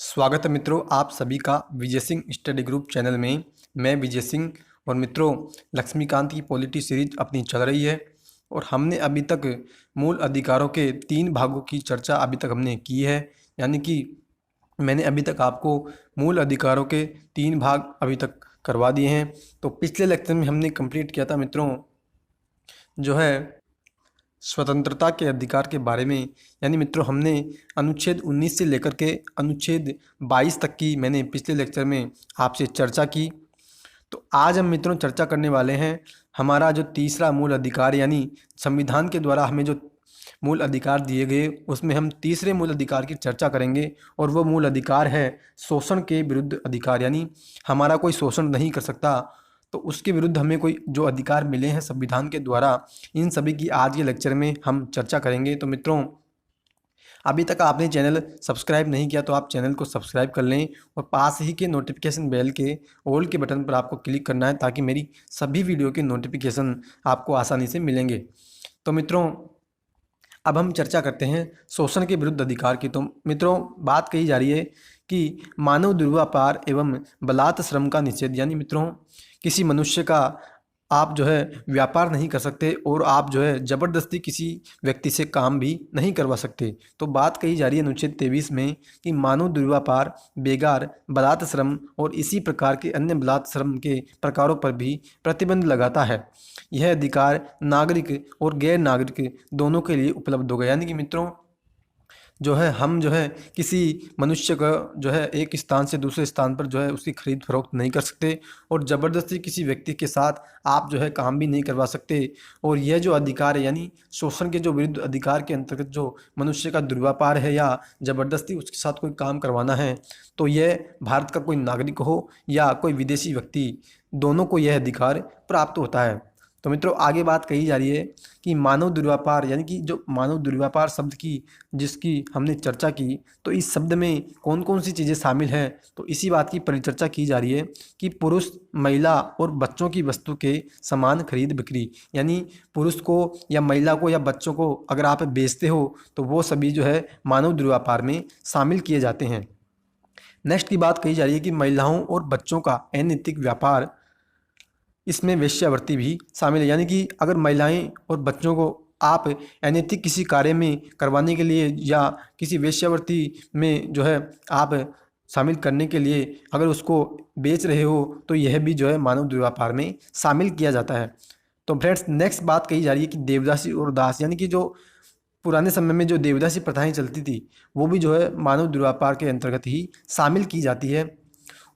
स्वागत है मित्रों, आप सभी का Vijay Singh study group channel में। मैं विजय सिंह। और मित्रों, लक्ष्मीकांत की पॉलिटी सीरीज अपनी चल रही है और हमने अभी तक मूल अधिकारों के 3 भागों की चर्चा अभी तक हमने की है। यानी कि मैंने अभी तक आपको मूल अधिकारों के 3 भाग अभी तक करवा दिए हैं। तो पिछले लेक्चर में हमने कंप्लीट किया था मित्रों, जो है स्वतंत्रता के अधिकार के बारे में। यानी मित्रों, हमने अनुच्छेद 19 से लेकर के अनुच्छेद 22 तक की मैंने पिछले लेक्चर में आपसे चर्चा की। तो आज हम मित्रों चर्चा करने वाले हैं हमारा जो तीसरा मूल अधिकार, यानी संविधान के द्वारा हमें जो मूल अधिकार दिए गए, उसमें हम तीसरे मूल अधिकार की चर्चा करेंगे। और वो मूल अधिकार है शोषण के विरुद्ध अधिकार। यानी हमारा कोई शोषण नहीं कर सकता, तो उसके विरुद्ध हमें कोई जो अधिकार मिले हैं संविधान के द्वारा, इन सभी की आज के लेक्चर में हम चर्चा करेंगे। तो मित्रों, अभी तक आपने चैनल सब्सक्राइब नहीं किया तो आप चैनल को सब्सक्राइब कर लें और पास ही के नोटिफिकेशन बेल के ऑल के बटन पर आपको क्लिक करना है, ताकि मेरी सभी वीडियो के नोटिफिकेशन आपको आसानी से मिलेंगे। तो मित्रों, अब हम चर्चा करते हैं शोषण के विरुद्ध अधिकार की। तो मित्रों, बात कही जा रही है कि मानव दुर्व्यापार एवं बलात् श्रम का निषेध। यानी मित्रों, किसी मनुष्य का आप जो है व्यापार नहीं कर सकते और आप जो है ज़बरदस्ती किसी व्यक्ति से काम भी नहीं करवा सकते। तो बात कही जा रही है अनुच्छेद 23 में कि मानव दुर्व्यापार, बेगार, बलात् श्रम और इसी प्रकार के अन्य बलात् श्रम के प्रकारों पर भी प्रतिबंध लगाता है। यह अधिकार नागरिक और गैर नागरिक दोनों के लिए उपलब्ध होगा। यानी कि मित्रों, जो है हम जो है किसी मनुष्य का जो है एक स्थान से दूसरे स्थान पर जो है उसकी खरीद फरोख्त नहीं कर सकते और ज़बरदस्ती किसी व्यक्ति के साथ आप जो है काम भी नहीं करवा सकते। और यह जो अधिकार है, यानी शोषण के जो विरुद्ध अधिकार के अंतर्गत जो मनुष्य का दुर्व्यापार है या ज़बरदस्ती उसके साथ कोई काम करवाना है, तो यह भारत का कोई नागरिक हो या कोई विदेशी व्यक्ति, दोनों को यह अधिकार प्राप्त होता है। तो मित्रों, आगे बात कही जा रही है कि मानव दुर्व्यापार, यानी कि जो मानव दुर्व्यापार शब्द की जिसकी हमने चर्चा की, तो इस शब्द में कौन कौन सी चीज़ें शामिल हैं, तो इसी बात की परिचर्चा की जा रही है कि पुरुष, महिला और बच्चों की वस्तु के समान खरीद बिक्री। यानी पुरुष को या महिला को या बच्चों को अगर आप बेचते हो तो वो सभी जो है मानव दुर्व्यापार में शामिल किए जाते हैं। नेक्स्ट की बात कही जा रही है कि महिलाओं और बच्चों का अनैतिक व्यापार, इसमें वेश्यावृत्ति भी शामिल है। यानी कि अगर महिलाएं और बच्चों को आप अनैतिक किसी कार्य में करवाने के लिए या किसी वेश्यावृत्ति में जो है आप शामिल करने के लिए अगर उसको बेच रहे हो, तो यह भी जो है मानव दुर्व्यापार में शामिल किया जाता है। तो फ्रेंड्स, नेक्स्ट बात कही जा रही है कि देवदासी और दास, यानी कि जो पुराने समय में जो देवदासी प्रथाएं चलती थी, वो भी जो है मानव दुर्व्यापार के अंतर्गत ही शामिल की जाती है।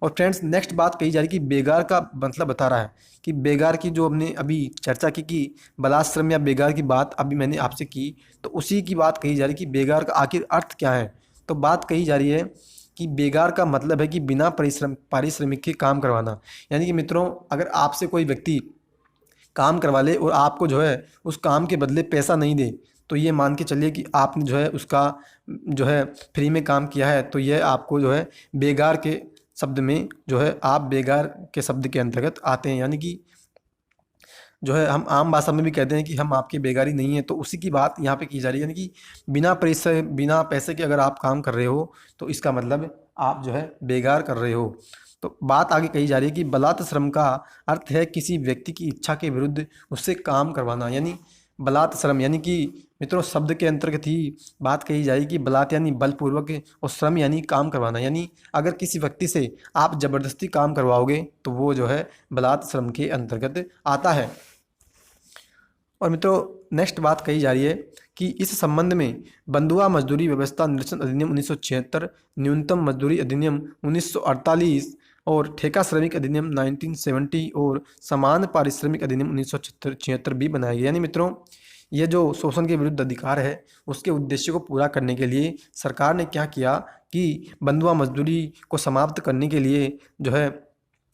और फ्रेंड्स, नेक्स्ट बात कही जा रही है कि बेगार का मतलब बता रहा है कि बेगार की जो हमने अभी चर्चा की कि बलाश्रम या बेगार की बात अभी मैंने आपसे की, तो उसी की बात कही जा रही है कि बेगार का आखिर अर्थ क्या है। तो बात कही जा रही है कि बेगार का मतलब है कि बिना पारिश्रमिक के काम करवाना। यानी कि मित्रों, अगर आपसे कोई व्यक्ति काम करवा ले और आपको जो है उस काम के बदले पैसा नहीं दे, तो ये मान के चलिए कि आपने जो है उसका जो है फ्री में काम किया है, तो यह आपको जो है बेगार के शब्द में जो है आप बेगार के शब्द के अंतर्गत आते हैं। यानी कि जो है हम आम भाषा में भी कहते हैं कि हम आपकी बेगारी नहीं है, तो उसी की बात यहाँ पे की जा रही है। यानी कि बिना परिश्रम, बिना पैसे के अगर आप काम कर रहे हो, तो इसका मतलब आप जो है बेगार कर रहे हो। तो बात आगे कही जा रही है कि बलात् श्रम का अर्थ है किसी व्यक्ति की इच्छा के विरुद्ध उससे काम करवाना। यानी बलात् श्रम, यानी कि मित्रों शब्द के अंतर्गत ही बात कही जाएगी कि बलात् यानी बलपूर्वक और श्रम यानी काम करवाना। यानी अगर किसी व्यक्ति से आप ज़बरदस्ती काम करवाओगे तो वो जो है बलात् श्रम के अंतर्गत आता है। और मित्रों, नेक्स्ट बात कही जा रही है कि इस संबंध में बंधुआ मजदूरी व्यवस्था निरसन अधिनियम 1976, न्यूनतम मजदूरी अधिनियम 1948 और ठेका श्रमिक अधिनियम 1970 और समान पारिश्रमिक अधिनियम 1976 भी बनाए गए। यानी मित्रों, ये जो शोषण के विरुद्ध अधिकार है, उसके उद्देश्य को पूरा करने के लिए सरकार ने क्या किया कि बंधुआ मजदूरी को समाप्त करने के लिए जो है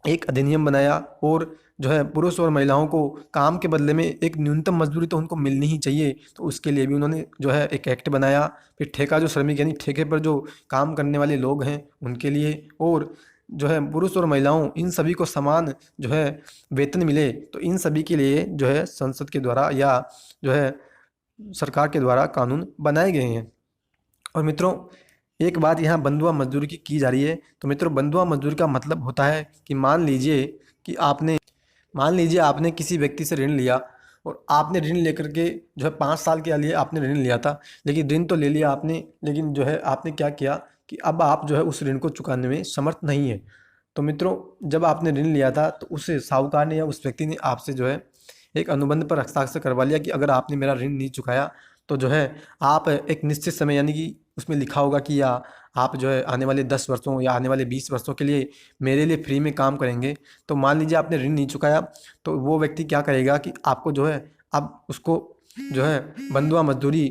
एक अधिनियम बनाया और जो है पुरुष और महिलाओं को काम के बदले में एक न्यूनतम मजदूरी तो उनको मिलनी ही चाहिए, तो उसके लिए भी उन्होंने जो है एक एक्ट बनाया। फिर ठेका जो श्रमिक, यानी ठेके पर जो काम करने वाले लोग हैं उनके लिए, और जो है पुरुष और महिलाओं इन सभी को समान जो है वेतन मिले, तो इन सभी के लिए जो है संसद के द्वारा या जो है सरकार के द्वारा कानून बनाए गए हैं। और मित्रों, एक बात यहाँ बंधुआ मजदूरी की जा रही है। तो मित्रों, बंधुआ मजदूरी का मतलब होता है कि मान लीजिए आपने किसी व्यक्ति से ऋण लिया और आपने ऋण लेकर के जो है 5 साल के लिए आपने ऋण लिया था, लेकिन ऋण तो ले लिया आपने, लेकिन जो है आपने क्या किया कि अब आप जो है उस ऋण को चुकाने में समर्थ नहीं है। तो मित्रों, जब आपने ऋण लिया था तो उस साहूकार ने या उस व्यक्ति ने आपसे जो है एक अनुबंध पर हस्ताक्षर करवा लिया कि अगर आपने मेरा ऋण नहीं चुकाया तो जो है आप एक निश्चित समय, यानी कि उसमें लिखा होगा कि या आप जो है आने वाले 10 वर्षों या आने वाले 20 वर्षों के लिए मेरे लिए फ्री में काम करेंगे। तो मान लीजिए आपने ऋण नहीं चुकाया, तो वो व्यक्ति क्या करेगा कि आपको जो है अब उसको जो है बंधुआ मजदूरी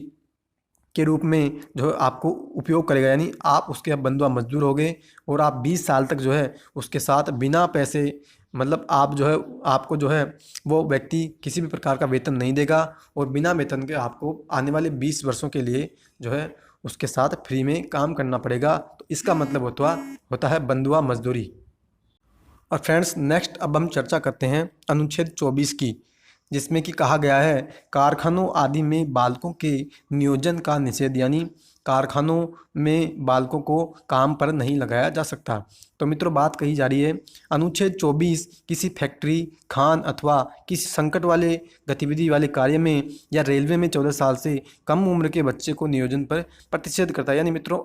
के रूप में जो है आपको उपयोग करेगा, यानी आप उसके अब बंधुआ मजदूर हो गए और आप 20 साल तक जो है उसके साथ बिना पैसे, मतलब आप जो है आपको जो है वो व्यक्ति किसी भी प्रकार का वेतन नहीं देगा और बिना वेतन के आपको आने वाले 20 वर्षों के लिए जो है उसके साथ फ्री में काम करना पड़ेगा। तो इसका मतलब होता है बंधुआ मजदूरी। और फ्रेंड्स, नेक्स्ट अब हम चर्चा करते हैं अनुच्छेद 24 की, जिसमें कि कहा गया है कारखानों आदि में बालकों के नियोजन का निषेध, यानी कारखानों में बालकों को काम पर नहीं लगाया जा सकता। तो मित्रों, बात कही जा रही है अनुच्छेद 24 किसी फैक्ट्री, खान अथवा किसी संकट वाले गतिविधि वाले कार्य में या रेलवे में 14 साल से कम उम्र के बच्चे को नियोजन पर प्रतिषेध करता है। यानी मित्रों,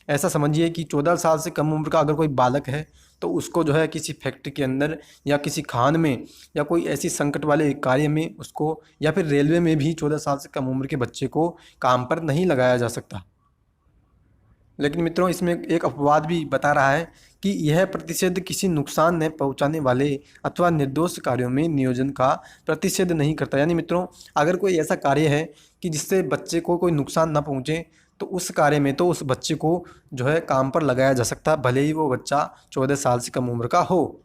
ऐसा समझिए कि 14 साल से कम उम्र का अगर कोई बालक है तो उसको जो है किसी फैक्ट्री के अंदर या किसी खान में या कोई ऐसी संकट वाले कार्य में उसको, या फिर रेलवे में भी 14 साल से कम उम्र के बच्चे को काम पर नहीं लगाया जा सकता। लेकिन मित्रों, इसमें एक अपवाद भी बता रहा है कि यह प्रतिषेध किसी नुकसान न पहुंचाने वाले अथवा निर्दोष कार्यों में नियोजन का प्रतिषेध नहीं करता। यानी मित्रों, अगर कोई ऐसा कार्य है कि जिससे बच्चे को कोई नुकसान न पहुंचे, तो उस कार्य में तो उस बच्चे को जो है काम पर लगाया जा सकता, भले ही वो बच्चा 14 साल से कम उम्र का हो।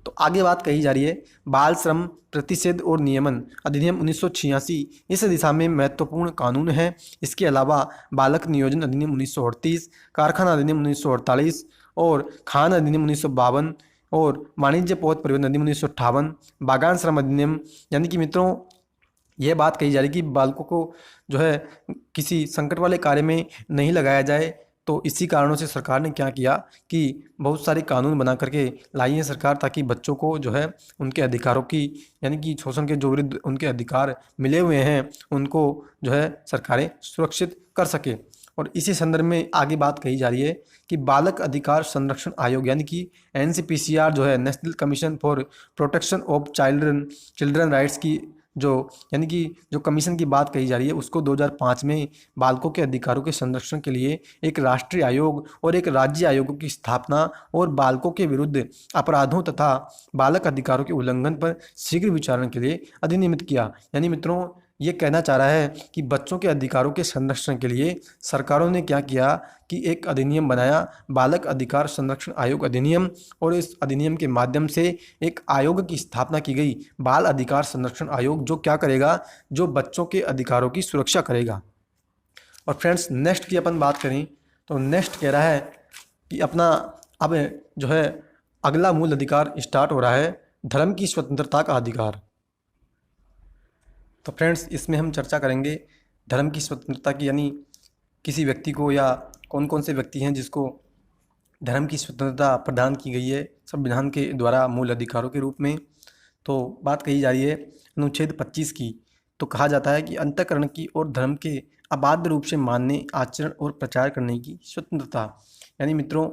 तो आगे बात कही जा रही है बाल श्रम प्रतिषेध और नियमन अधिनियम 1986 इस दिशा में महत्वपूर्ण कानून है। इसके अलावा बालक नियोजन अधिनियम 1938, कारखाना अधिनियम 1948 और खान अधिनियम 1952 और वाणिज्य पौध परिवहन अधिनियम 1958, बागान श्रम अधिनियम। यानी कि मित्रों, यह बात कही जा रही है कि बालकों को जो है किसी संकट वाले कार्य में नहीं लगाया जाए। तो इसी कारणों से सरकार ने क्या किया कि बहुत सारे कानून बना करके लाई है सरकार, ताकि बच्चों को जो है उनके अधिकारों की, यानी कि शोषण के जो विरुद्ध उनके अधिकार मिले हुए हैं उनको जो है सरकारें सुरक्षित कर सके। और इसी संदर्भ में आगे बात कही जा रही है कि बालक अधिकार संरक्षण आयोग, यानी कि NCPCR जो है national commission for protection of children rights की जो, यानी कि जो कमीशन की बात कही जा रही है, उसको 2005 में बालकों के अधिकारों के संरक्षण के लिए एक राष्ट्रीय आयोग और एक राज्य आयोगों की स्थापना और बालकों के विरुद्ध अपराधों तथा बालक अधिकारों के उल्लंघन पर शीघ्र विचारण के लिए अधिनियमित किया। यानी मित्रों, ये कहना चाह रहा है कि बच्चों के अधिकारों के संरक्षण के लिए सरकारों ने क्या किया कि एक अधिनियम बनाया, बालक अधिकार संरक्षण आयोग अधिनियम, और इस अधिनियम के माध्यम से एक आयोग की स्थापना की गई, बाल अधिकार संरक्षण आयोग, जो क्या करेगा, जो बच्चों के अधिकारों की सुरक्षा करेगा। और फ्रेंड्स, नेक्स्ट की अपन बात करें तो नेक्स्ट कह रहा है कि अपना अब जो है अगला मूल अधिकार स्टार्ट हो रहा है, धर्म की स्वतंत्रता का अधिकार। तो फ्रेंड्स, इसमें हम चर्चा करेंगे धर्म की स्वतंत्रता की, यानी किसी व्यक्ति को या कौन कौन से व्यक्ति हैं जिसको धर्म की स्वतंत्रता प्रदान की गई है संविधान के द्वारा मूल अधिकारों के रूप में। तो बात कही जा रही है अनुच्छेद 25 की। तो कहा जाता है कि अंतःकरण की और धर्म के अबाध रूप से मानने, आचरण और प्रचार करने की स्वतंत्रता। यानी मित्रों,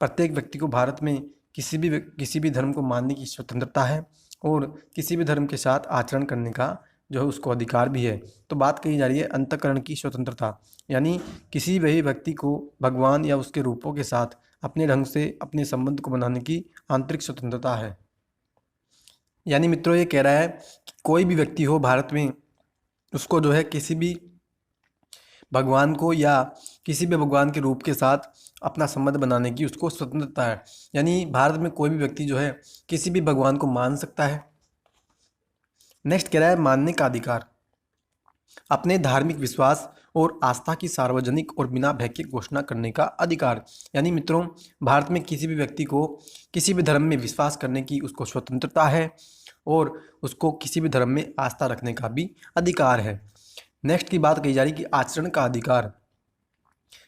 प्रत्येक व्यक्ति को भारत में किसी भी धर्म को मानने की स्वतंत्रता है और किसी भी धर्म के साथ आचरण करने का जो है उसको अधिकार भी है। तो बात कही जा रही है अंतःकरण की स्वतंत्रता, यानी किसी भी व्यक्ति को भगवान या उसके रूपों के साथ अपने ढंग से अपने संबंध को बनाने की आंतरिक स्वतंत्रता है। यानी मित्रों, ये कह रहा है कि कोई भी व्यक्ति हो भारत में, उसको जो है किसी भी भगवान को या किसी भी भगवान के रूप के साथ अपना संबंध बनाने की उसको स्वतंत्रता है। यानी भारत में कोई भी व्यक्ति जो है किसी भी भगवान को मान सकता है। नेक्स्ट कह रहा है मानने का अधिकार, अपने धार्मिक विश्वास और आस्था की सार्वजनिक और बिना भय के घोषणा करने का अधिकार। यानी मित्रों, भारत में किसी भी व्यक्ति को किसी भी धर्म में विश्वास करने की उसको स्वतंत्रता है और उसको किसी भी धर्म में आस्था रखने का भी अधिकार है। नेक्स्ट की बात कही जा रही है कि आचरण का अधिकार,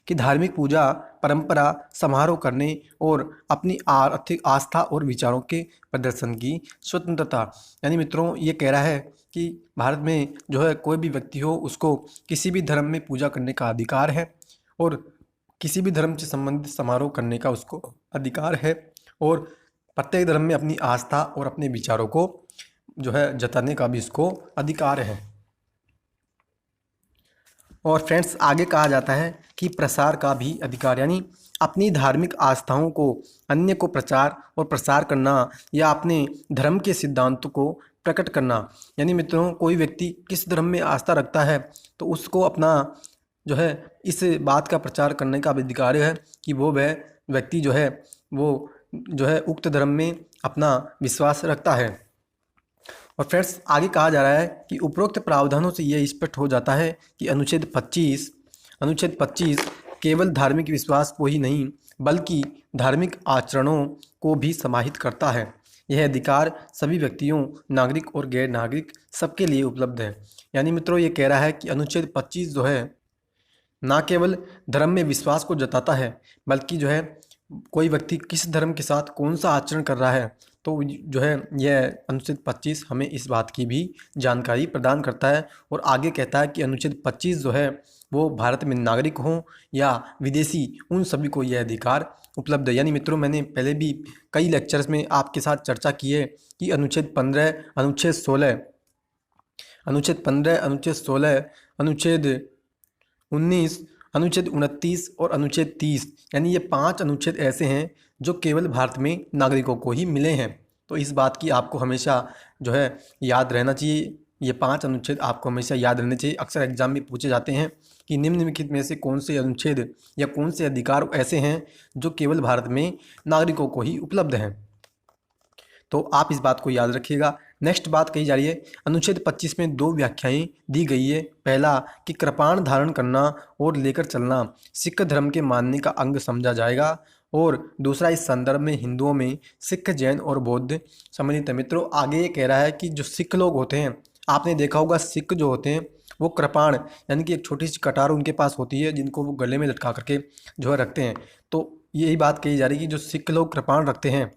कि धार्मिक पूजा, परंपरा, समारोह करने और अपनी आर्थिक आस्था और विचारों के प्रदर्शन की स्वतंत्रता। यानी मित्रों ये कह रहा है कि भारत में जो है कोई भी व्यक्ति हो उसको किसी भी धर्म में पूजा करने का अधिकार है और किसी भी धर्म से संबंधित समारोह करने का उसको अधिकार है और प्रत्येक धर्म में अपनी आस्था और अपने विचारों को जो है जताने का भी इसको अधिकार है। और फ्रेंड्स आगे कहा जाता है कि प्रसार का भी अधिकार, यानी अपनी धार्मिक आस्थाओं को अन्य को प्रचार और प्रसार करना या अपने धर्म के सिद्धांतों को प्रकट करना। यानी मित्रों कोई व्यक्ति किस धर्म में आस्था रखता है तो उसको अपना जो है इस बात का प्रचार करने का भी अधिकार है कि वह व्यक्ति जो है वो जो है उक्त धर्म में अपना विश्वास रखता है। और फ्रेंड्स आगे कहा जा रहा है कि उपरोक्त प्रावधानों से यह स्पष्ट हो जाता है कि अनुच्छेद 25 केवल धार्मिक विश्वास को ही नहीं बल्कि धार्मिक आचरणों को भी समाहित करता है। यह अधिकार सभी व्यक्तियों, नागरिक और गैर नागरिक सबके लिए उपलब्ध है। यानी मित्रों ये कह रहा है कि अनुच्छेद 25 जो है ना केवल धर्म में विश्वास को जताता है बल्कि जो है कोई व्यक्ति किस धर्म के साथ कौन सा आचरण कर रहा है तो जो है यह अनुच्छेद 25 हमें इस बात की भी जानकारी प्रदान करता है। और आगे कहता है कि अनुच्छेद 25 जो है वो भारत में नागरिक हों या विदेशी उन सभी को यह अधिकार उपलब्ध है। यानी मित्रों मैंने पहले भी कई लेक्चर्स में आपके साथ चर्चा की है कि अनुच्छेद 15, अनुच्छेद 16, अनुच्छेद 15, अनुच्छेद 16, अनुच्छेद 19, अनुच्छेद 29 और अनुच्छेद 30 यानी ये 5 अनुच्छेद ऐसे हैं जो केवल भारत में नागरिकों को ही मिले हैं। तो इस बात की आपको हमेशा जो है याद रहना चाहिए। ये 5 अनुच्छेद आपको हमेशा याद रहने चाहिए। अक्सर एग्जाम में पूछे जाते हैं कि निम्नलिखित में से कौन से अनुच्छेद या कौन से अधिकार ऐसे हैं जो केवल भारत में नागरिकों को ही उपलब्ध हैं। तो आप इस बात को याद रखिएगा। नेक्स्ट बात कही जा रही है अनुच्छेद 25 में 2 व्याख्याएं दी गई है। पहला कि कृपाण धारण करना और लेकर चलना सिख धर्म के मानने का अंग समझा जाएगा और दूसरा इस संदर्भ में हिंदुओं में सिख, जैन और बौद्ध सम्मिलित है। मित्रों आगे ये कह रहा है कि जो सिख लोग होते हैं आपने देखा होगा सिख जो होते हैं वो कृपाण यानी कि एक छोटी सी कटार उनके पास होती है जिनको वो गले में लटका करके जो है रखते हैं। तो यही बात कही जा रही है कि जो सिख लोग कृपाण रखते हैं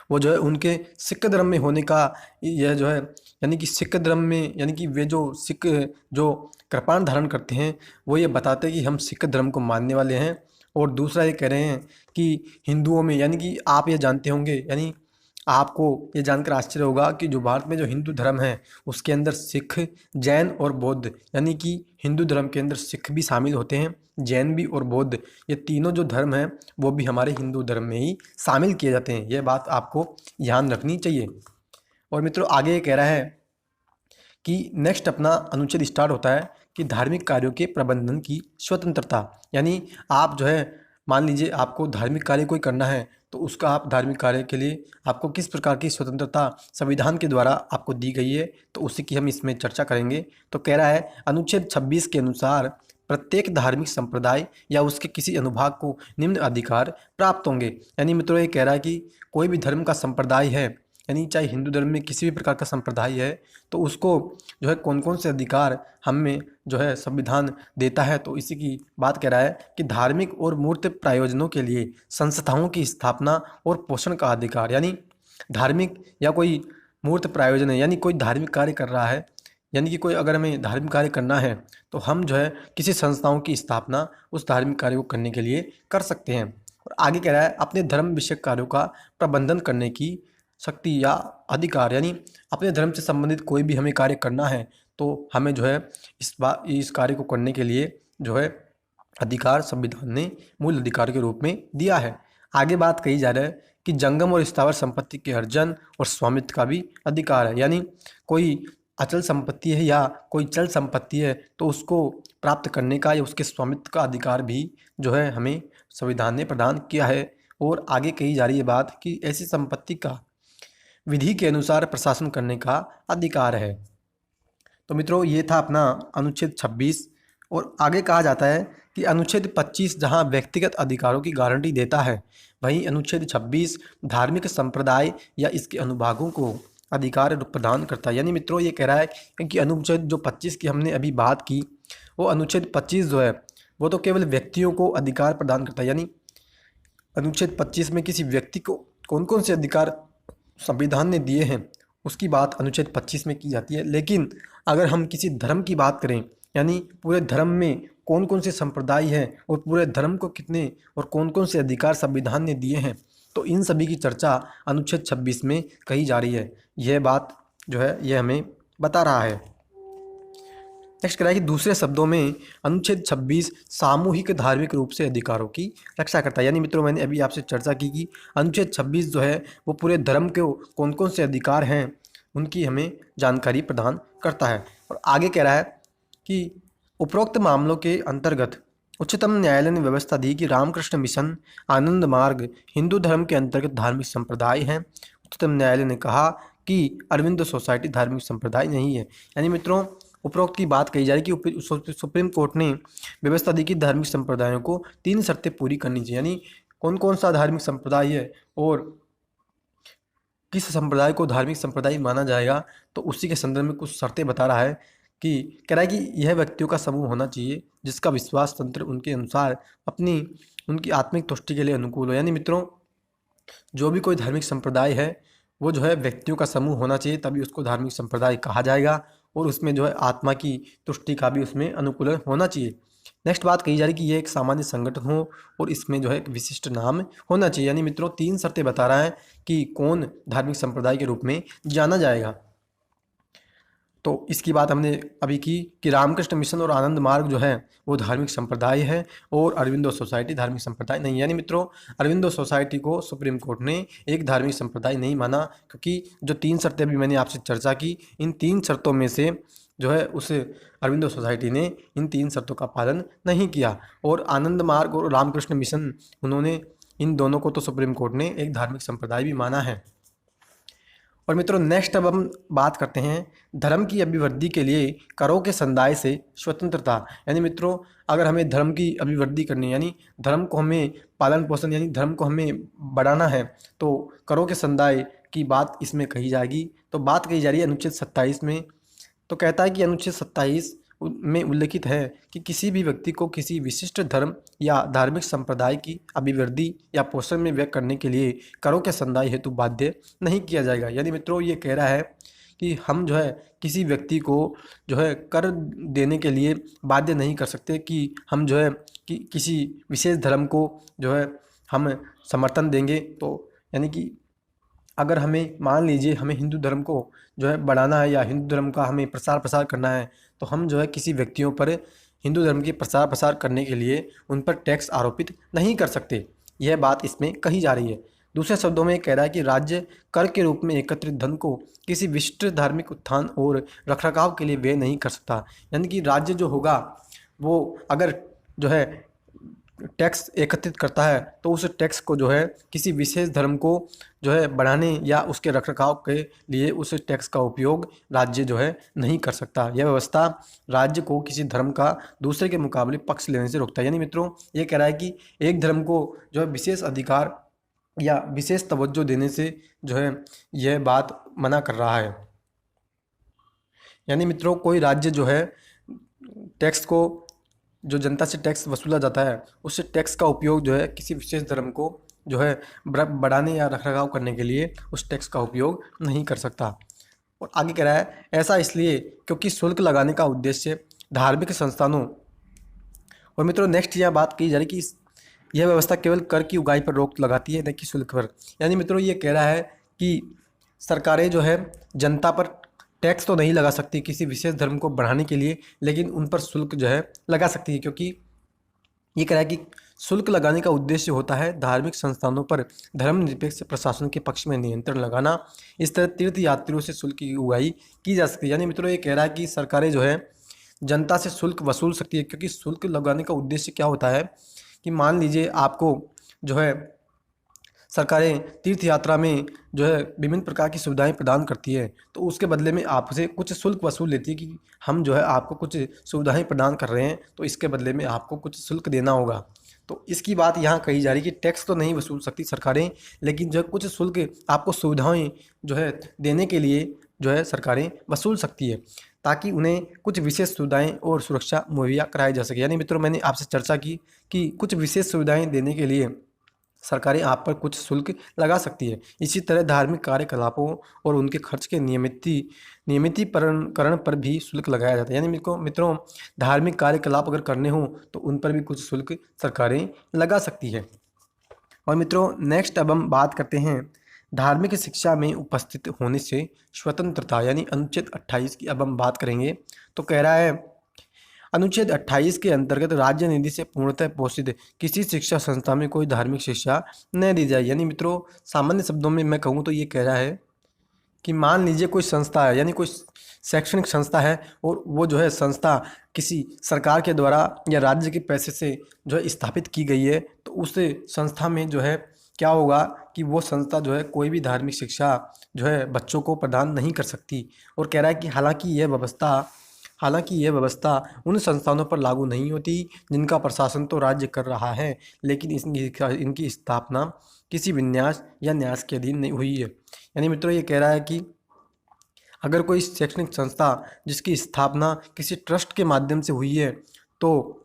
वो जो है उनके सिख धर्म में होने का यह जो है यानी कि सिख धर्म में यानी कि वे जो सिख जो कृपाण धारण करते हैं वो ये बताते हैं कि हम सिख धर्म को मानने वाले हैं। और दूसरा ये कह रहे हैं कि हिंदुओं में यानी कि आप ये जानते होंगे यानी आपको ये जानकर आश्चर्य होगा कि जो भारत में जो हिंदू धर्म है उसके अंदर सिख, जैन और बौद्ध यानी कि हिंदू धर्म के अंदर सिख भी शामिल होते हैं, जैन भी और बौद्ध ये तीनों जो धर्म हैं वो भी हमारे हिंदू धर्म में ही शामिल किए जाते हैं। यह बात आपको ध्यान रखनी चाहिए। और मित्रों आगे ये कह रहा है कि नेक्स्ट अपना अनुच्छेद स्टार्ट होता है कि धार्मिक कार्यों के प्रबंधन की स्वतंत्रता। यानी आप जो है मान लीजिए आपको धार्मिक कार्य कोई करना है तो उसका आप धार्मिक कार्य के लिए आपको किस प्रकार की स्वतंत्रता संविधान के द्वारा आपको दी गई है तो उसी की हम इसमें चर्चा करेंगे। तो कह रहा है अनुच्छेद 26 के अनुसार प्रत्येक धार्मिक संप्रदाय या उसके किसी अनुभाग को निम्न अधिकार प्राप्त होंगे। यानी मित्रों ये कह रहा है कि कोई भी धर्म का संप्रदाय है यानी चाहे हिंदू धर्म में किसी भी प्रकार का संप्रदाय है तो उसको जो है कौन कौन से अधिकार हमें जो है संविधान देता है। तो इसी की बात कह रहा है कि धार्मिक और मूर्त प्रयोजनों के लिए संस्थाओं की स्थापना और पोषण का अधिकार। यानी धार्मिक या कोई मूर्त प्रयोजन है यानी कोई धार्मिक कार्य कर रहा है यानी कि कोई अगर हमें धार्मिक कार्य करना है तो हम जो है किसी संस्थाओं की स्थापना उस धार्मिक कार्य को करने के लिए कर सकते हैं। और आगे कह रहा है अपने धर्म विषयक कार्यों का प्रबंधन करने की शक्ति या अधिकार। यानी अपने धर्म से संबंधित कोई भी हमें कार्य करना है तो हमें जो है इस कार्य को करने के लिए जो है अधिकार संविधान ने मूल अधिकार के रूप में दिया है। आगे बात कही जा रही है कि जंगम और स्थावर संपत्ति के अर्जन और स्वामित्व का भी अधिकार है। यानी कोई अचल संपत्ति है या कोई चल संपत्ति है तो उसको प्राप्त करने का या उसके स्वामित्व का अधिकार भी जो है हमें संविधान ने प्रदान किया है। और आगे कही जा रही है बात कि ऐसी संपत्ति का विधि के अनुसार प्रशासन करने का अधिकार है। तो मित्रों ये था अपना अनुच्छेद 26। और आगे कहा जाता है कि अनुच्छेद 25 जहां व्यक्तिगत अधिकारों की गारंटी देता है वहीं अनुच्छेद 26 धार्मिक संप्रदाय या इसके अनुभागों को अधिकार प्रदान करता है। यानी मित्रों ये कह रहा है कि अनुच्छेद जो 25 की हमने अभी बात की वो अनुच्छेद 25 जो है वो तो केवल व्यक्तियों को अधिकार प्रदान करता है। यानी अनुच्छेद 25 में किसी व्यक्ति को कौन कौन से अधिकार संविधान ने दिए हैं उसकी बात अनुच्छेद 25 में की जाती है। लेकिन अगर हम किसी धर्म की बात करें, यानी पूरे धर्म में कौन कौन से संप्रदाय हैं और पूरे धर्म को कितने और कौन कौन से अधिकार संविधान ने दिए हैं, तो इन सभी की चर्चा अनुच्छेद 26 में कही जा रही है। यह बात जो है यह हमें बता रहा है। नेक्स्ट कह रहा है कि दूसरे शब्दों में अनुच्छेद 26 सामूहिक धार्मिक रूप से अधिकारों की रक्षा करता है। यानी मित्रों, मैंने अभी आपसे चर्चा की कि अनुच्छेद 26 जो है वो पूरे धर्म के कौन कौन से अधिकार हैं उनकी हमें जानकारी प्रदान करता है। और आगे कह रहा है कि उपरोक्त मामलों के अंतर्गत उच्चतम न्यायालय ने व्यवस्था दी कि रामकृष्ण मिशन, आनंद मार्ग हिंदू धर्म के अंतर्गत धार्मिक संप्रदाय हैं। उच्चतम न्यायालय ने कहा कि अरविंदो सोसाइटी धार्मिक संप्रदाय नहीं है। यानी मित्रों, उपरोक्त की बात कही जा रही है कि सुप्रीम कोर्ट ने व्यवस्था दी कि धार्मिक संप्रदायों को 3 शर्तें पूरी करनी चाहिए। यानी कौन कौन सा धार्मिक संप्रदाय है और किस संप्रदाय को धार्मिक संप्रदाय माना जाएगा, तो उसी के संदर्भ में कुछ शर्तें बता रहा है कि कह रहा है कि यह व्यक्तियों का समूह होना चाहिए जिसका विश्वास तंत्र उनके अनुसार उनकी आत्मिक तुष्टि के लिए अनुकूल हो। यानी मित्रों, जो भी कोई धार्मिक संप्रदाय है वो जो है व्यक्तियों का समूह होना चाहिए, तभी उसको धार्मिक संप्रदाय कहा जाएगा और उसमें जो है आत्मा की तुष्टि का भी उसमें अनुकूलन होना चाहिए। नेक्स्ट बात कही जा रही है कि ये एक सामान्य संगठन हो और इसमें जो है एक विशिष्ट नाम होना चाहिए। यानी मित्रों, 3 शर्तें बता रहा है कि कौन धार्मिक संप्रदाय के रूप में जाना जाएगा। तो इसकी बात हमने अभी की कि रामकृष्ण मिशन और आनंद मार्ग जो है वो धार्मिक संप्रदाय है और अरविंदो सोसाइटी धार्मिक संप्रदाय नहीं। यानी मित्रों, अरविंदो सोसाइटी को सुप्रीम कोर्ट ने एक धार्मिक संप्रदाय नहीं माना, क्योंकि जो 3 शर्तें अभी मैंने आपसे चर्चा की, इन 3 शर्तों में से जो है उस अरविंदो सोसाइटी ने इन 3 शर्तों का पालन नहीं किया। और आनंद मार्ग और रामकृष्ण मिशन, उन्होंने इन दोनों को तो सुप्रीम कोर्ट ने एक धार्मिक संप्रदाय भी माना है। और मित्रों, नेक्स्ट अब हम बात करते हैं धर्म की अभिवृद्धि के लिए करों के संदाय से स्वतंत्रता। यानी मित्रों, अगर हमें धर्म की अभिवृद्धि करनी है, यानी धर्म को हमें पालन पोषण, यानी धर्म को हमें बढ़ाना है, तो करों के संदाय की बात इसमें कही जाएगी। तो बात कही जा रही है अनुच्छेद 27 में। तो कहता है कि अनुच्छेद 27 में उल्लिखित है कि किसी भी व्यक्ति को किसी विशिष्ट धर्म या धार्मिक संप्रदाय की अभिवृद्धि या पोषण में व्यय करने के लिए करों के संदाय हेतु बाध्य नहीं किया जाएगा। यानी मित्रों, ये कह रहा है कि हम जो है किसी व्यक्ति को जो है कर देने के लिए बाध्य नहीं कर सकते कि हम जो है कि किसी विशेष धर्म को जो है हम समर्थन देंगे। तो यानी कि अगर हमें मान लीजिए हमें हिंदू धर्म को जो है बढ़ाना है या हिंदू धर्म का हमें प्रसार प्रसार करना है, तो हम जो है किसी व्यक्तियों पर हिंदू धर्म की प्रसार प्रसार करने के लिए उन पर टैक्स आरोपित नहीं कर सकते। यह बात इसमें कही जा रही है। दूसरे शब्दों में कह रहा है कि राज्य कर के रूप में एकत्रित धन को किसी विशिष्ट धार्मिक उत्थान और रखरखाव के लिए व्यय नहीं कर सकता। यानी कि राज्य जो होगा वो अगर जो है टैक्स एकत्रित करता है तो उस टैक्स को जो है किसी विशेष धर्म को जो है बढ़ाने या उसके रखरखाव के लिए उस टैक्स का उपयोग राज्य जो है नहीं कर सकता। यह व्यवस्था राज्य को किसी धर्म का दूसरे के मुकाबले पक्ष लेने से रोकता है। यानी मित्रों, ये कह रहा है कि एक धर्म को जो है विशेष अधिकार या विशेष तवज्जो देने से जो है यह बात मना कर रहा है। यानी मित्रों, कोई राज्य जो है टैक्स को, जो जनता से टैक्स वसूला जाता है, उस टैक्स का उपयोग जो है किसी विशेष धर्म को जो है बढ़ाने या रखरखाव करने के लिए उस टैक्स का उपयोग नहीं कर सकता। और आगे कह रहा है ऐसा इसलिए क्योंकि शुल्क लगाने का उद्देश्य धार्मिक संस्थानों। और मित्रों, नेक्स्ट यह बात की जा रही कि यह व्यवस्था केवल कर की उगाही पर रोक लगाती है, न कि शुल्क पर। यानी मित्रों, ये कह रहा है कि सरकारें जो है जनता पर टैक्स तो नहीं लगा सकती किसी विशेष धर्म को बढ़ाने के लिए, लेकिन उन पर शुल्क जो है लगा सकती है, क्योंकि ये कह रहा है कि शुल्क लगाने का उद्देश्य होता है धार्मिक संस्थानों पर धर्मनिरपेक्ष प्रशासन के पक्ष में नियंत्रण लगाना। इस तरह तीर्थ यात्रियों से शुल्क की उगाही की जा सकती है। यानी मित्रों, ये कह रहा है कि सरकारें जो है जनता से शुल्क वसूल सकती है, क्योंकि शुल्क लगाने का उद्देश्य क्या होता है कि मान लीजिए आपको जो है सरकारें तीर्थ यात्रा में जो है विभिन्न प्रकार की सुविधाएं प्रदान करती है, तो उसके बदले में आपसे कुछ शुल्क वसूल लेती है कि हम जो है आपको कुछ सुविधाएं प्रदान कर रहे हैं, तो इसके बदले में आपको कुछ शुल्क देना होगा। तो इसकी बात यहाँ कही जा रही है कि टैक्स तो नहीं वसूल सकती सरकारें, लेकिन जो है कुछ शुल्क आपको सुविधाएं जो है देने के लिए जो है सरकारें वसूल सकती है। ताकि उन्हें कुछ विशेष सुविधाएं और सुरक्षा मुहैया कराई जा सके। यानी मित्रों, मैंने आपसे चर्चा की कि कुछ विशेष सुविधाएं देने के लिए सरकारें आप पर कुछ शुल्क लगा सकती है। इसी तरह धार्मिक कार्यकलापों और उनके खर्च के नियमितीकरण पर भी शुल्क लगाया जाता है। यानी मित्रों, धार्मिक कार्यकलाप अगर करने हों तो उन पर भी कुछ शुल्क सरकारें लगा सकती है। और मित्रों, नेक्स्ट अब हम बात करते हैं धार्मिक शिक्षा में उपस्थित होने से स्वतंत्रता, यानी अनुच्छेद 28 की अब हम बात करेंगे। तो कह रहा है, अनुच्छेद 28 के अंतर्गत राज्य निधि से पूर्णतः पोषित किसी शिक्षा संस्था में कोई धार्मिक शिक्षा न दी जाए। यानी मित्रों, सामान्य शब्दों में मैं कहूँ तो ये कह रहा है कि मान लीजिए कोई संस्था है, यानी कोई शैक्षणिक संस्था है, और वो जो है संस्था किसी सरकार के द्वारा या राज्य के पैसे से जो है स्थापित की गई है, तो उस संस्था में जो है क्या होगा कि वो संस्था जो है कोई भी धार्मिक शिक्षा जो है बच्चों को प्रदान नहीं कर सकती। और कह रहा है कि हालांकि यह व्यवस्था उन संस्थानों पर लागू नहीं होती जिनका प्रशासन तो राज्य कर रहा है, लेकिन इनकी स्थापना किसी विन्यास या न्यास के अधीन नहीं हुई है। यानी मित्रों, ये कह रहा है कि अगर कोई शैक्षणिक संस्था जिसकी स्थापना किसी ट्रस्ट के माध्यम से हुई है, तो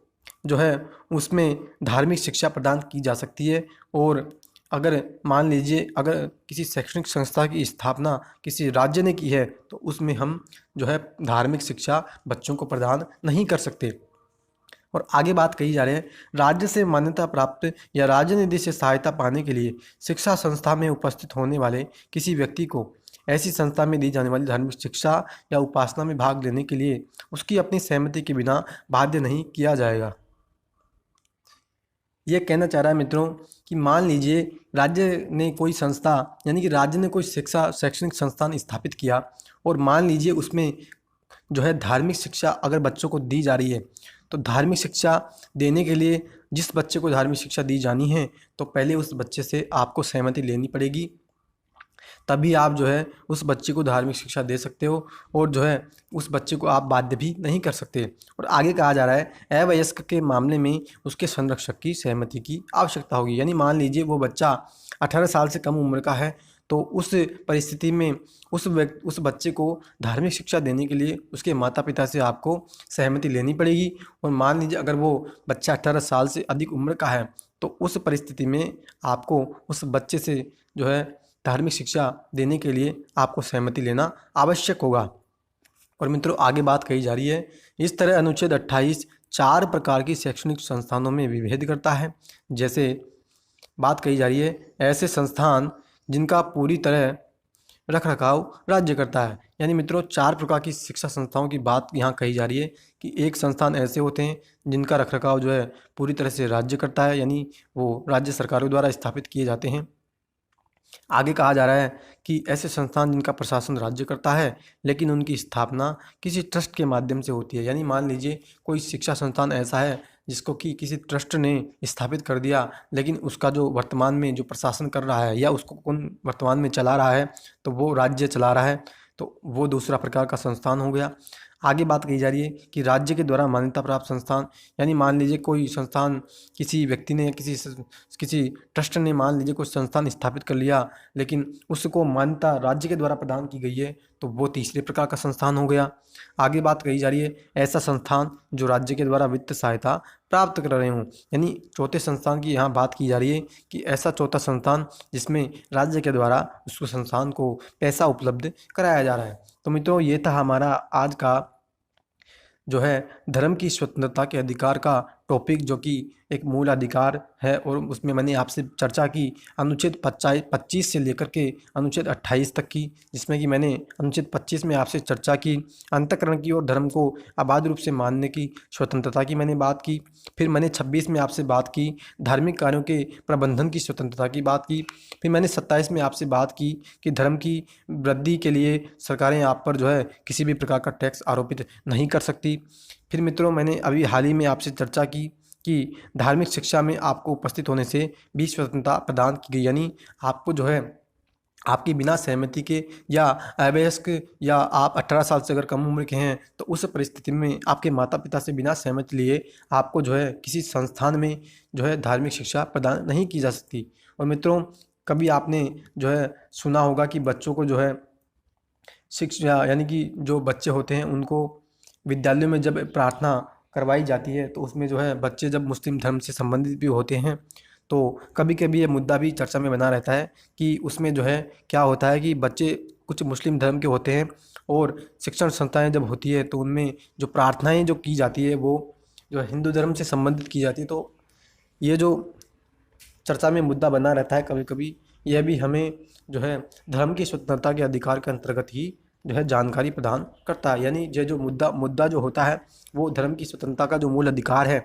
जो है उसमें धार्मिक शिक्षा प्रदान की जा सकती है। और अगर मान लीजिए अगर किसी शैक्षणिक संस्था की स्थापना किसी राज्य ने की है, तो उसमें हम जो है धार्मिक शिक्षा बच्चों को प्रदान नहीं कर सकते। और आगे बात कही जा रही है, राज्य से मान्यता प्राप्त या राज्य निधि से सहायता पाने के लिए शिक्षा संस्था में उपस्थित होने वाले किसी व्यक्ति को ऐसी संस्था में दी जाने वाली धार्मिक शिक्षा या उपासना में भाग लेने के लिए उसकी अपनी सहमति के बिना बाध्य नहीं किया जाएगा। ये कहना चाह रहा है मित्रों कि मान लीजिए राज्य ने कोई संस्था, यानी कि राज्य ने कोई शैक्षणिक संस्थान स्थापित किया, और मान लीजिए उसमें जो है धार्मिक शिक्षा अगर बच्चों को दी जा रही है, तो धार्मिक शिक्षा देने के लिए जिस बच्चे को धार्मिक शिक्षा दी जानी है, तो पहले उस बच्चे से आपको सहमति लेनी पड़ेगी, तभी आप जो है उस बच्चे को धार्मिक शिक्षा दे सकते हो, और जो है उस बच्चे को आप बाध्य भी नहीं कर सकते। और आगे कहा जा रहा है, अवयस्क के मामले में उसके संरक्षक की सहमति की आवश्यकता होगी। यानी मान लीजिए वो बच्चा 18 साल से कम उम्र का है, तो उस परिस्थिति में उस बच्चे को धार्मिक शिक्षा देने के लिए उसके माता पिता से आपको सहमति लेनी पड़ेगी। और मान लीजिए अगर वो बच्चा 18 साल से अधिक उम्र का है, तो उस परिस्थिति में आपको उस बच्चे से जो है धार्मिक शिक्षा देने के लिए आपको सहमति लेना आवश्यक होगा। और मित्रों, आगे बात कही जा रही है, इस तरह अनुच्छेद 28 4 प्रकार की शैक्षणिक संस्थानों में विभेद करता है। जैसे बात कही जा रही है, ऐसे संस्थान जिनका पूरी तरह रखरखाव राज्य करता है। यानी मित्रों, 4 प्रकार की शिक्षा संस्थाओं की बात यहाँ कही जा रही है कि एक संस्थान ऐसे होते हैं जिनका रखरखाव जो है पूरी तरह से राज्य करता है, यानी वो राज्य सरकारों द्वारा स्थापित किए जाते हैं। आगे कहा जा रहा है कि ऐसे संस्थान जिनका प्रशासन राज्य करता है, लेकिन उनकी स्थापना किसी ट्रस्ट के माध्यम से होती है। यानी मान लीजिए कोई शिक्षा संस्थान ऐसा है जिसको कि किसी ट्रस्ट ने स्थापित कर दिया, लेकिन उसका जो वर्तमान में जो प्रशासन कर रहा है या उसको कौन वर्तमान में चला रहा है, तो वो राज्य चला रहा है, तो वो दूसरा प्रकार का संस्थान हो गया। आगे बात कही जा रही है कि राज्य के द्वारा मान्यता प्राप्त संस्थान, यानी मान लीजिए कोई संस्थान किसी व्यक्ति ने या किसी ट्रस्ट ने मान लीजिए कोई संस्थान स्थापित कर लिया, लेकिन उसको मान्यता राज्य के द्वारा प्रदान की गई है, तो वो तीसरे प्रकार का संस्थान हो गया। आगे बात कही जा रही है, ऐसा संस्थान जो राज्य के द्वारा वित्त सहायता प्राप्त कर रहे हों। यानी चौथे संस्थान की यहाँ बात की जा रही है कि ऐसा चौथा संस्थान जिसमें राज्य के द्वारा उस संस्थान को पैसा उपलब्ध कराया जा रहा है। तो मित्रों, ये था हमारा आज का जो है धर्म की स्वतंत्रता के अधिकार का टॉपिक, जो कि एक मूल अधिकार है। और उसमें मैंने आपसे चर्चा की अनुच्छेद 25 से लेकर के अनुच्छेद 28 तक की, जिसमें कि मैंने अनुच्छेद 25 में आपसे चर्चा की अंतःकरण की और धर्म को अबाध रूप से मानने की स्वतंत्रता की मैंने बात की। फिर मैंने 26 में आपसे बात की धार्मिक कार्यों के प्रबंधन की स्वतंत्रता की बात की। फिर मैंने 27 में आपसे बात की कि धर्म की वृद्धि के लिए सरकारें आप पर जो है किसी भी प्रकार का टैक्स आरोपित नहीं कर सकती। फिर मित्रों, मैंने अभी हाल ही में आपसे चर्चा की कि धार्मिक शिक्षा में आपको उपस्थित होने से भी स्वतंत्रता प्रदान की गई। यानी आपको जो है आपकी बिना सहमति के या अवयस्क या आप 18 साल से अगर कम उम्र के हैं, तो उस परिस्थिति में आपके माता पिता से बिना सहमति लिए आपको जो है किसी संस्थान में जो है धार्मिक शिक्षा प्रदान नहीं की जा सकती। और मित्रों, कभी आपने जो है सुना होगा कि बच्चों को जो है शिक्षा यानी कि जो बच्चे होते हैं उनको विद्यालयों में जब प्रार्थना करवाई जाती है तो उसमें जो है बच्चे जब मुस्लिम धर्म से संबंधित भी होते हैं तो कभी कभी ये मुद्दा भी चर्चा में बना रहता है कि उसमें जो है क्या होता है कि बच्चे कुछ मुस्लिम धर्म के होते हैं और शिक्षण संस्थाएं जब होती है तो उनमें जो प्रार्थनाएं जो की जाती है वो जो है हिंदू धर्म से संबंधित की जाती है। तो ये जो चर्चा में मुद्दा बना रहता है कभी कभी, यह भी हमें जो है धर्म की स्वतंत्रता के अधिकार के अंतर्गत ही जो है जानकारी प्रदान करता है। यानी ये जो मुद्दा मुद्दा जो होता है वो धर्म की स्वतंत्रता का जो मूल अधिकार है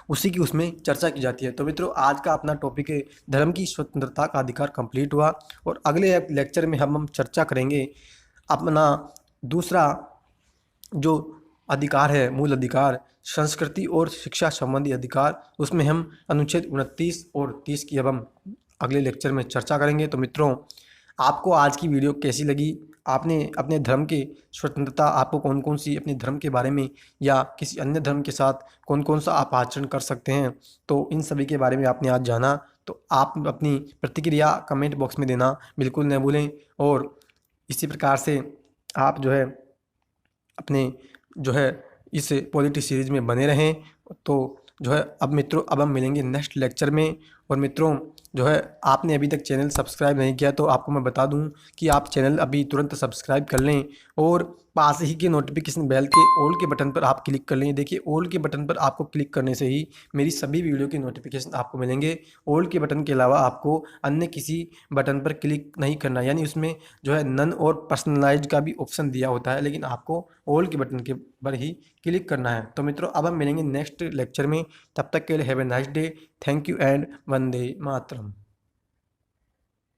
उसी की उसमें चर्चा की जाती है। तो मित्रों, आज का अपना टॉपिक है धर्म की स्वतंत्रता का अधिकार कंप्लीट हुआ, और अगले लेक्चर में हम चर्चा करेंगे अपना दूसरा जो अधिकार है, मूल अधिकार, संस्कृति और शिक्षा संबंधी अधिकार। उसमें हम अनुच्छेद 29 और 30 की अब हम अगले लेक्चर में चर्चा करेंगे। तो मित्रों, आपको आज की वीडियो कैसी लगी? आपने अपने धर्म के स्वतंत्रता, आपको कौन कौन सी अपने धर्म के बारे में या किसी अन्य धर्म के साथ कौन कौन सा आप आचरण कर सकते हैं, तो इन सभी के बारे में आपने आज जाना। तो आप अपनी प्रतिक्रिया कमेंट बॉक्स में देना बिल्कुल न भूलें, और इसी प्रकार से आप जो है अपने जो है इस पॉलिटी सीरीज में बने रहें। तो जो है अब मित्रों, अब हम मिलेंगे नेक्स्ट लेक्चर में। और मित्रों, जो है आपने अभी तक चैनल सब्सक्राइब नहीं किया तो आपको मैं बता दूं कि आप चैनल अभी तुरंत सब्सक्राइब कर लें, और पास ही के नोटिफिकेशन बेल के ऑल के बटन पर आप क्लिक कर लें। देखिए, ऑल के बटन पर आपको क्लिक करने से ही मेरी सभी वीडियो के नोटिफिकेशन आपको मिलेंगे। ऑल के बटन के अलावा आपको अन्य किसी बटन पर क्लिक नहीं करना, यानी उसमें जो है नन और पर्सनलाइज का भी ऑप्शन दिया होता है, लेकिन आपको ऑल के बटन के पर ही क्लिक करना है। तो मित्रों, अब हम मिलेंगे नेक्स्ट लेक्चर में। तब तक के लिए have a nice day. Thank you and Vande Mataram.